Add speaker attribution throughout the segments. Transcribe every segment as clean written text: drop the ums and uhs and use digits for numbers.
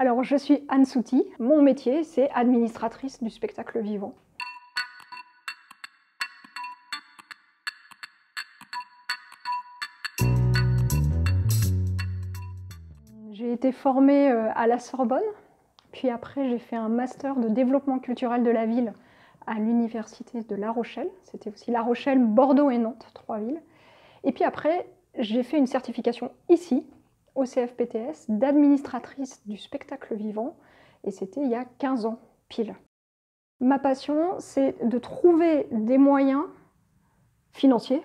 Speaker 1: Alors, je suis Anne Souty. Mon métier, c'est administratrice du spectacle vivant. J'ai été formée à la Sorbonne, puis après j'ai fait un master de développement culturel de la ville à l'université de La Rochelle. C'était aussi La Rochelle, Bordeaux et Nantes, 3 villes. Et puis après, j'ai fait une certification ici, au CFPTS, d'administratrice du spectacle vivant, et c'était il y a 15 ans, pile. Ma passion, c'est de trouver des moyens financiers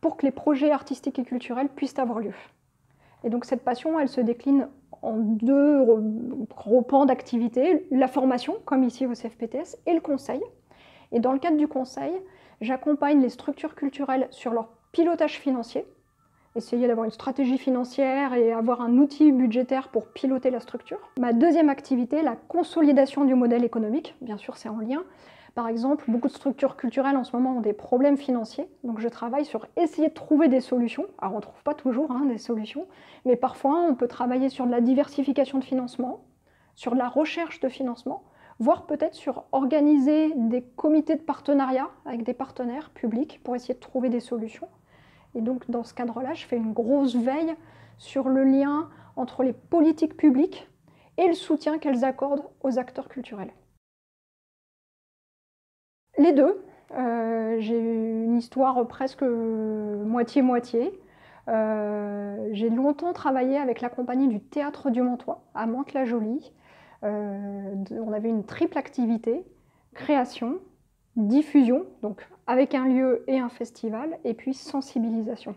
Speaker 1: pour que les projets artistiques et culturels puissent avoir lieu. Et donc cette passion, elle se décline en 2 gros pans d'activité, la formation, comme ici au CFPTS, et le conseil. Et dans le cadre du conseil, j'accompagne les structures culturelles sur leur pilotage financier, essayer d'avoir une stratégie financière et avoir un outil budgétaire pour piloter la structure. Ma deuxième activité, la consolidation du modèle économique, bien sûr c'est en lien. Par exemple, beaucoup de structures culturelles en ce moment ont des problèmes financiers, donc je travaille sur essayer de trouver des solutions. Alors on ne trouve pas toujours des solutions, mais parfois on peut travailler sur de la diversification de financement, sur de la recherche de financement, voire peut-être sur organiser des comités de partenariat avec des partenaires publics pour essayer de trouver des solutions. Et donc dans ce cadre-là, je fais une grosse veille sur le lien entre les politiques publiques et le soutien qu'elles accordent aux acteurs culturels. Les deux. J'ai une histoire presque moitié-moitié. J'ai longtemps travaillé avec la compagnie du Théâtre du Mantois, à Mantes-la-Jolie. On avait une triple activité, création, diffusion, donc avec un lieu et un festival, et puis sensibilisation.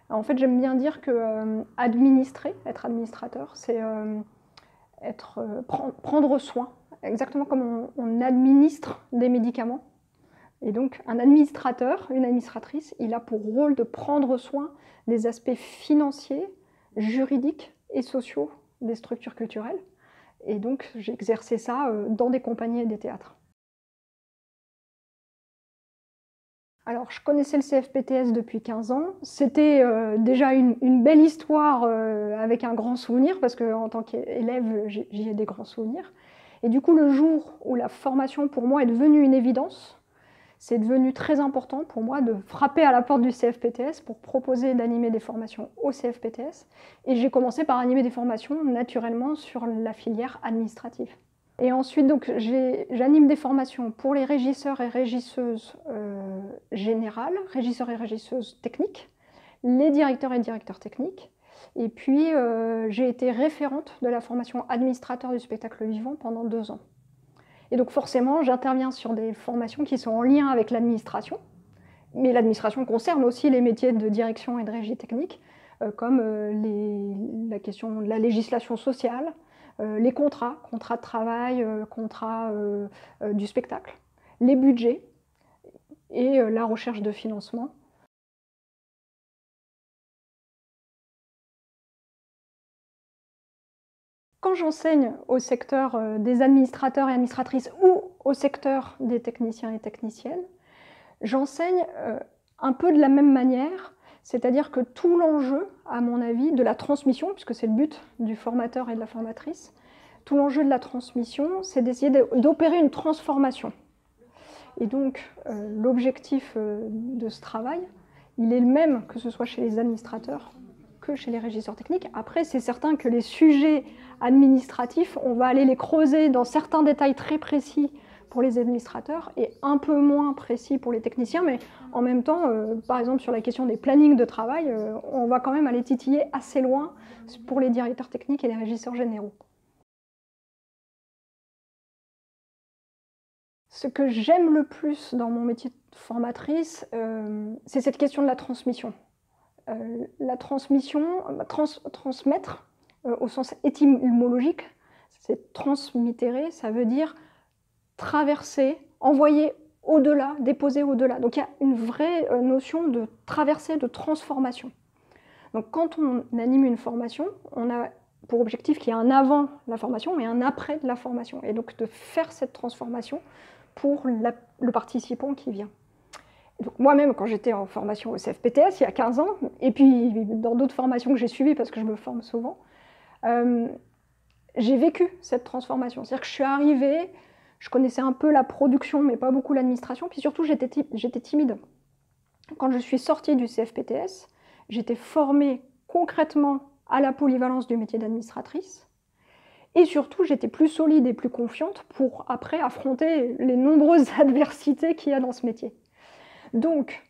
Speaker 1: En fait, j'aime bien dire que administrer, être administrateur, c'est prendre soin, exactement comme on administre des médicaments. Et donc, un administrateur, une administratrice, il a pour rôle de prendre soin des aspects financiers, juridiques et sociaux des structures culturelles. Et donc, j'ai exercé ça dans des compagnies et des théâtres. Alors, je connaissais le CFPTS depuis 15 ans. C'était déjà une belle histoire avec un grand souvenir, parce qu'en tant qu'élève, j'y ai des grands souvenirs. Et du coup, le jour où la formation, pour moi, est devenue une évidence, c'est devenu très important pour moi de frapper à la porte du CFPTS pour proposer d'animer des formations au CFPTS. Et j'ai commencé par animer des formations naturellement sur la filière administrative. Et ensuite, donc, j'anime des formations pour les régisseurs et régisseuses générales, régisseurs et régisseuses techniques, les directeurs et directeurs techniques. Et puis, j'ai été référente de la formation administrateur du spectacle vivant pendant 2 ans. Et donc forcément, j'interviens sur des formations qui sont en lien avec l'administration, mais l'administration concerne aussi les métiers de direction et de régie technique, comme la question de la législation sociale, les contrats de travail, contrats du spectacle, les budgets et la recherche de financement. Quand j'enseigne au secteur des administrateurs et administratrices ou au secteur des techniciens et techniciennes, j'enseigne un peu de la même manière, c'est-à-dire que tout l'enjeu, à mon avis, de la transmission, puisque c'est le but du formateur et de la formatrice, tout l'enjeu de la transmission, c'est d'essayer d'opérer une transformation. Et donc, l'objectif de ce travail, il est le même que ce soit chez les administrateurs que chez les régisseurs techniques. Après, c'est certain que les sujets administratifs, on va aller les creuser dans certains détails très précis pour les administrateurs et un peu moins précis pour les techniciens, mais en même temps, par exemple sur la question des plannings de travail, on va quand même aller titiller assez loin pour les directeurs techniques et les régisseurs généraux. Ce que j'aime le plus dans mon métier de formatrice, c'est cette question de la transmission. La transmission, transmettre, au sens étymologique, c'est transmittere, ça veut dire traverser, envoyer au-delà, déposer au-delà. Donc il y a une vraie notion de traversée, de transformation. Donc quand on anime une formation, on a pour objectif qu'il y ait un avant la formation et un après la formation. Et donc de faire cette transformation pour le participant qui vient. Donc moi-même, quand j'étais en formation au CFPTS, il y a 15 ans, et puis dans d'autres formations que j'ai suivies, parce que je me forme souvent, j'ai vécu cette transformation. C'est-à-dire que je suis arrivée, je connaissais un peu la production, mais pas beaucoup l'administration, puis surtout j'étais timide. Quand je suis sortie du CFPTS, j'étais formée concrètement à la polyvalence du métier d'administratrice, et surtout j'étais plus solide et plus confiante pour après affronter les nombreuses adversités qu'il y a dans ce métier. Donc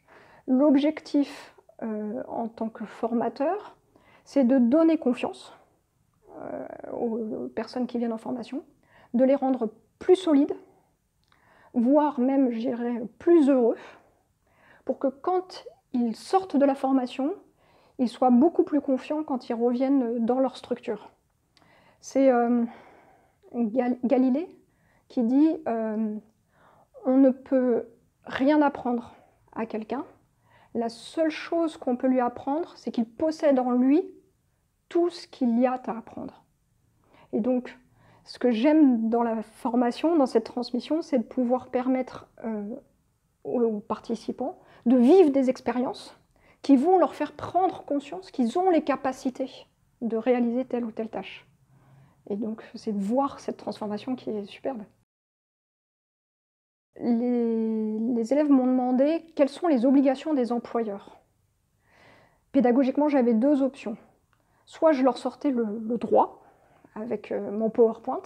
Speaker 1: l'objectif en tant que formateur, c'est de donner confiance aux personnes qui viennent en formation, de les rendre plus solides, voire même, je dirais, plus heureux, pour que quand ils sortent de la formation, ils soient beaucoup plus confiants quand ils reviennent dans leur structure. C'est Galilée qui dit on ne peut rien apprendre à quelqu'un. La seule chose qu'on peut lui apprendre, c'est qu'il possède en lui tout ce qu'il y a à apprendre. Et donc, ce que j'aime dans la formation, dans cette transmission, c'est de pouvoir permettre aux participants de vivre des expériences qui vont leur faire prendre conscience qu'ils ont les capacités de réaliser telle ou telle tâche. Et donc, c'est de voir cette transformation qui est superbe. Les élèves m'ont demandé quelles sont les obligations des employeurs. Pédagogiquement, j'avais deux options. Soit je leur sortais le droit avec mon PowerPoint,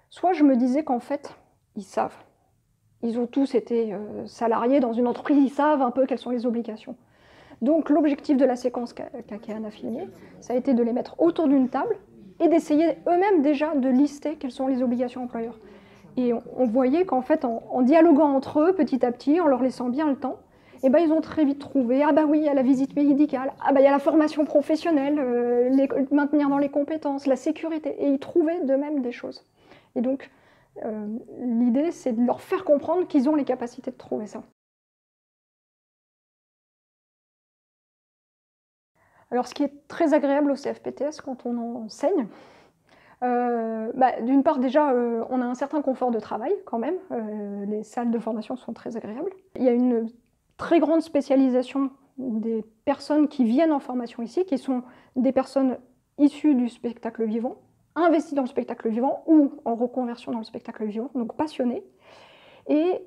Speaker 1: soit je me disais qu'en fait, ils savent. Ils ont tous été salariés dans une entreprise, ils savent un peu quelles sont les obligations. Donc l'objectif de la séquence qu'Akean a filmée, ça a été de les mettre autour d'une table et d'essayer eux-mêmes déjà de lister quelles sont les obligations employeurs. Et on voyait qu'en fait, en dialoguant entre eux petit à petit, en leur laissant bien le temps, eh ben, ils ont très vite trouvé, ah bah oui, il y a la visite médicale, ah bah il y a la formation professionnelle, maintenir dans les compétences, la sécurité, et ils trouvaient d'eux-mêmes des choses. Et donc, l'idée, c'est de leur faire comprendre qu'ils ont les capacités de trouver ça. Alors, ce qui est très agréable au CFPTS quand on enseigne, d'une part, déjà, on a un certain confort de travail quand même. Les salles de formation sont très agréables. Il y a une très grande spécialisation des personnes qui viennent en formation ici, qui sont des personnes issues du spectacle vivant, investies dans le spectacle vivant ou en reconversion dans le spectacle vivant, donc passionnés. Et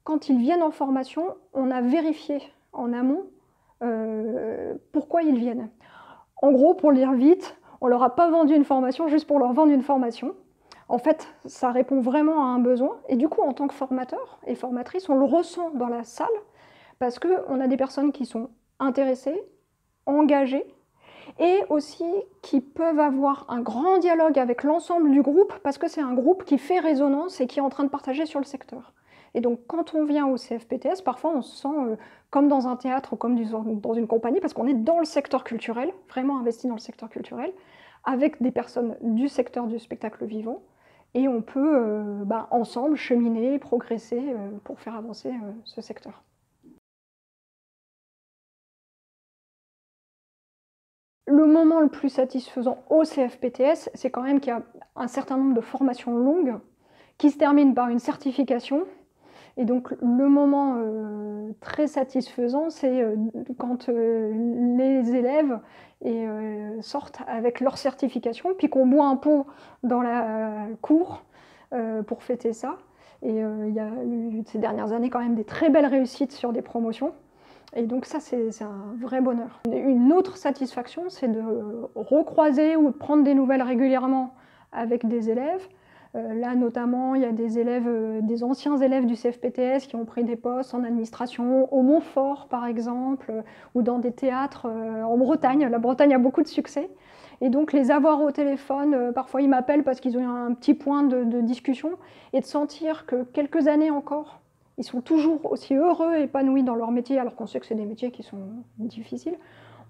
Speaker 1: quand ils viennent en formation, on a vérifié en amont pourquoi ils viennent. En gros, pour le dire vite, on ne leur a pas vendu une formation juste pour leur vendre une formation. En fait, ça répond vraiment à un besoin. Et du coup, en tant que formateur et formatrice, on le ressent dans la salle parce qu'on a des personnes qui sont intéressées, engagées, et aussi qui peuvent avoir un grand dialogue avec l'ensemble du groupe parce que c'est un groupe qui fait résonance et qui est en train de partager sur le secteur. Et donc, quand on vient au CFPTS, parfois on se sent comme dans un théâtre ou comme dans une compagnie parce qu'on est dans le secteur culturel, vraiment investi dans le secteur culturel, avec des personnes du secteur du spectacle vivant, et on peut ensemble cheminer, progresser pour faire avancer ce secteur. Le moment le plus satisfaisant au CFPTS, c'est quand même qu'il y a un certain nombre de formations longues qui se terminent par une certification. Et donc le moment très satisfaisant, c'est quand les élèves sortent avec leur certification, puis qu'on boit un pot dans la cour pour fêter ça. Et il y a eu ces dernières années quand même des très belles réussites sur des promotions. Et donc ça, c'est un vrai bonheur. Une autre satisfaction, c'est de recroiser ou de prendre des nouvelles régulièrement avec des élèves. Là, notamment, il y a des élèves, des anciens élèves du CFPTS qui ont pris des postes en administration, au Montfort par exemple, ou dans des théâtres en Bretagne. La Bretagne a beaucoup de succès. Et donc les avoir au téléphone, parfois ils m'appellent parce qu'ils ont un petit point de discussion, et de sentir que quelques années encore, ils sont toujours aussi heureux et épanouis dans leur métier, alors qu'on sait que c'est des métiers qui sont difficiles.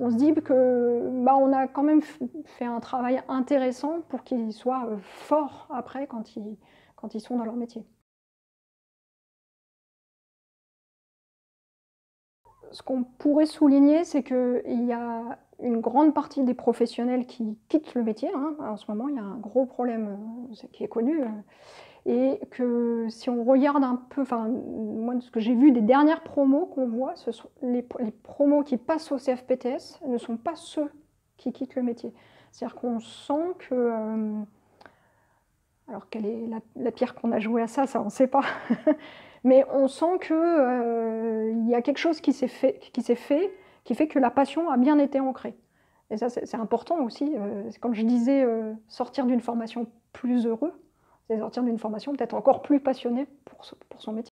Speaker 1: On se dit qu'on a quand même fait un travail intéressant pour qu'ils soient forts après quand ils sont dans leur métier. Ce qu'on pourrait souligner, c'est qu'il y a une grande partie des professionnels qui quittent le métier. En ce moment, il y a un gros problème qui est connu. Et que si on regarde un peu, moi ce que j'ai vu des dernières promos qu'on voit, ce sont les promos qui passent au CFPTS ne sont pas ceux qui quittent le métier. C'est-à-dire qu'on sent que Alors, quelle est la pierre qu'on a jouée à ça, on ne sait pas. Mais on sent qu'il y a quelque chose qui s'est fait, qui fait que la passion a bien été ancrée. Et ça, c'est important aussi. Comme je disais, sortir d'une formation plus heureux, c'est sortir d'une formation peut-être encore plus passionnée pour son métier.